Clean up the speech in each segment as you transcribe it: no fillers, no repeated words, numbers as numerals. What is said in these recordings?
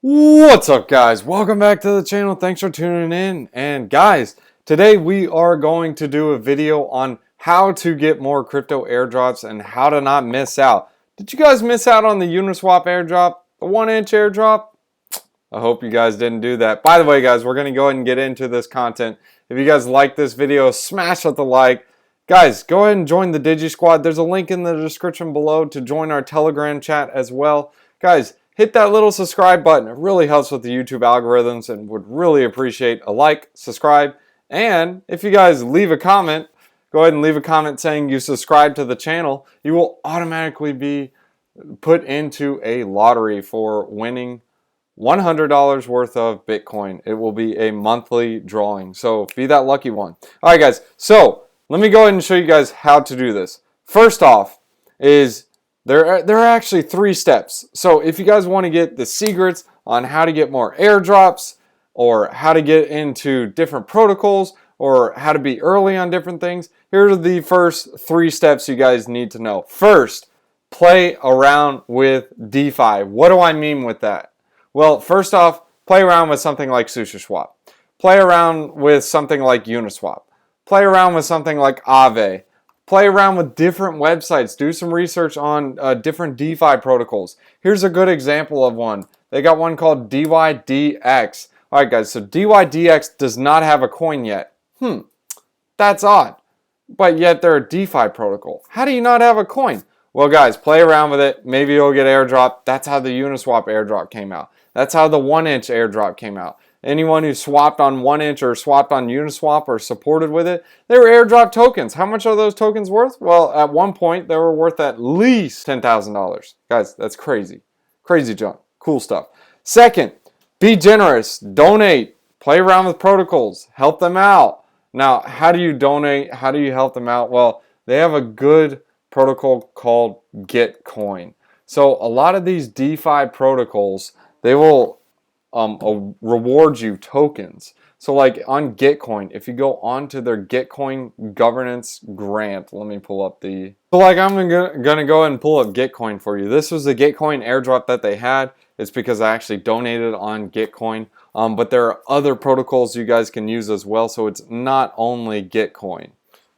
What's up, guys? Welcome back to the channel. Thanks for tuning in. And guys, today we are going to do a video on how to get more crypto airdrops and how to not miss out. Did you guys miss out on the Uniswap airdrop, the 1-inch airdrop? I hope you guys didn't do that. By the way, guys, we're going to go ahead and get into this content. If you guys like this video, smash with the like. Guys, go ahead and join the Digi Squad. There's a link in the description below to join our Telegram chat as well. Guys, hit that little subscribe button. It really helps with the YouTube algorithms and would really appreciate a like, subscribe, and if you guys leave a comment, go ahead and leave a comment saying you subscribe to the channel. You will automatically be put into a lottery for winning $100 worth of Bitcoin. It will be a monthly drawing, so be that lucky one. All right, guys, so let me go ahead and show you guys how to do this. First off is there are actually 3 steps. So if you guys want to get the secrets on how to get more airdrops or how to get into different protocols or how to be early on different things, here are the first 3 steps you guys need to know. First, play around with DeFi. What do I mean with that? Well, first off, play around with something like SushiSwap. Play around with something like Uniswap. Play around with something like Aave. Play around with different websites. Do some research on different DeFi protocols. Here's a good example of one. They got one called DYDX. All right, guys, so DYDX does not have a coin yet. That's odd. But yet they're a DeFi protocol. How do you not have a coin? Well, guys, play around with it. Maybe you'll get airdrop. That's how the Uniswap airdrop came out. That's how the 1-inch airdrop came out. Anyone who swapped on 1-inch or swapped on Uniswap or supported with it, they were airdrop tokens. How much are those tokens worth? Well, at one point, they were worth at least $10,000. Guys, that's crazy. Crazy junk. Cool stuff. Second, be generous. Donate. Play around with protocols. Help them out. Now, how do you donate? How do you help them out? Well, they have a good protocol called Gitcoin. So a lot of these DeFi protocols, they will reward you tokens. So like on Gitcoin, if you go onto their Gitcoin governance grant, let me pull up the, so like I'm gonna go ahead and pull up Gitcoin for you. This was the Gitcoin airdrop that they had. It's because I actually donated on Gitcoin, but there are other protocols you guys can use as well. So it's not only Gitcoin.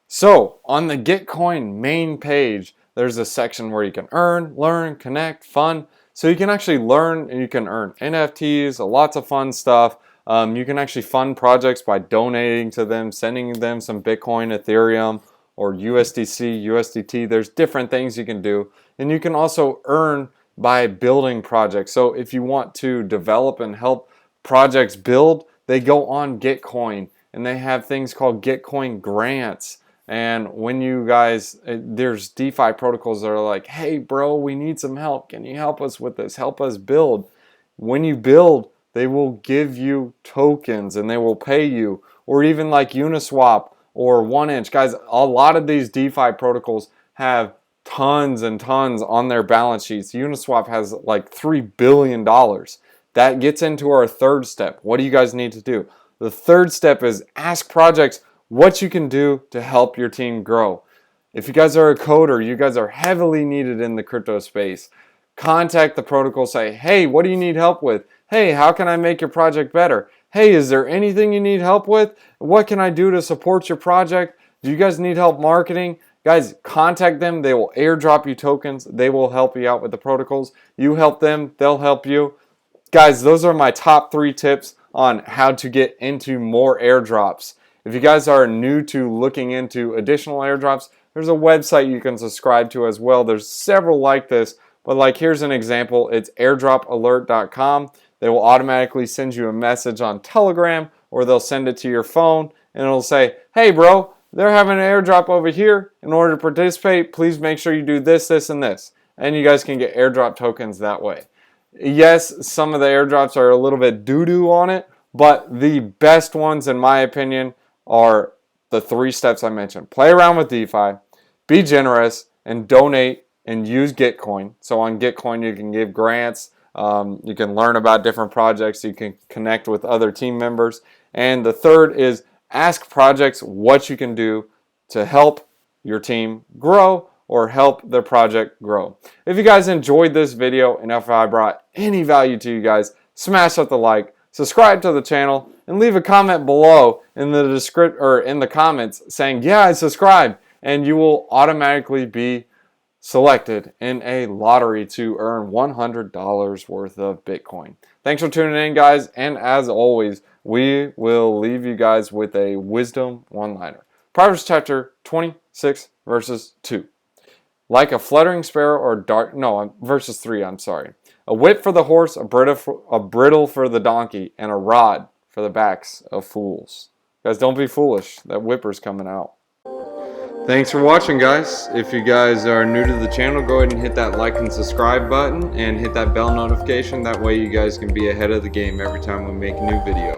So on the Gitcoin main page, there's a section where you can earn, learn, connect, fund. So you can actually learn and you can earn NFTs, lots of fun stuff. You can actually fund projects by donating to them, sending them some Bitcoin, Ethereum, or USDC, USDT. There's different things you can do. And you can also earn by building projects. So if you want to develop and help projects build, they go on Gitcoin and they have things called Gitcoin grants. And when you guys, there's DeFi protocols that are like, hey bro, we need some help. Can you help us with this? Help us build. When you build, they will give you tokens and they will pay you. Or even like Uniswap or 1-inch. Guys, a lot of these DeFi protocols have tons and tons on their balance sheets. Uniswap has like $3 billion. That gets into our third step. What do you guys need to do? The third step is ask projects what you can do to help your team grow. If you guys are a coder, you guys are heavily needed in the crypto space. Contact the protocol, say, hey, what do you need help with? Hey, how can I make your project better? Hey, is there anything you need help with? What can I do to support your project? Do you guys need help marketing? Guys, contact them. They will airdrop you tokens. They will help you out with the protocols. You help them, they'll help you. Guys, those are my top 3 tips on how to get into more airdrops. If you guys are new to looking into additional airdrops, there's a website you can subscribe to as well. There's several like this, but like here's an example. It's airdropalert.com. They will automatically send you a message on Telegram or they'll send it to your phone and it'll say, hey bro, they're having an airdrop over here. In order to participate, please make sure you do this, this, and this. And you guys can get airdrop tokens that way. Yes, some of the airdrops are a little bit doo-doo on it, but the best ones in my opinion are the 3 steps I mentioned. Play around with DeFi, be generous, and donate and use Gitcoin. So on Gitcoin, you can give grants, you can learn about different projects, you can connect with other team members. And the third is ask projects what you can do to help your team grow or help their project grow. If you guys enjoyed this video and if I brought any value to you guys, smash up the like, subscribe to the channel, and leave a comment below in the description or in the comments saying, yeah, I subscribe, and you will automatically be selected in a lottery to earn $100 worth of Bitcoin. Thanks for tuning in, guys, and as always, we will leave you guys with a wisdom one-liner. Proverbs chapter 26, verses 2. Like a fluttering sparrow or verses 3, I'm sorry. A whip for the horse, a bridle for the donkey, and a rod for the backs of fools. Guys, don't be foolish. That whipper's coming out. Thanks for watching, guys. If you guys are new to the channel, go ahead and hit that like and subscribe button and hit that bell notification. That way you guys can be ahead of the game every time we make a new video.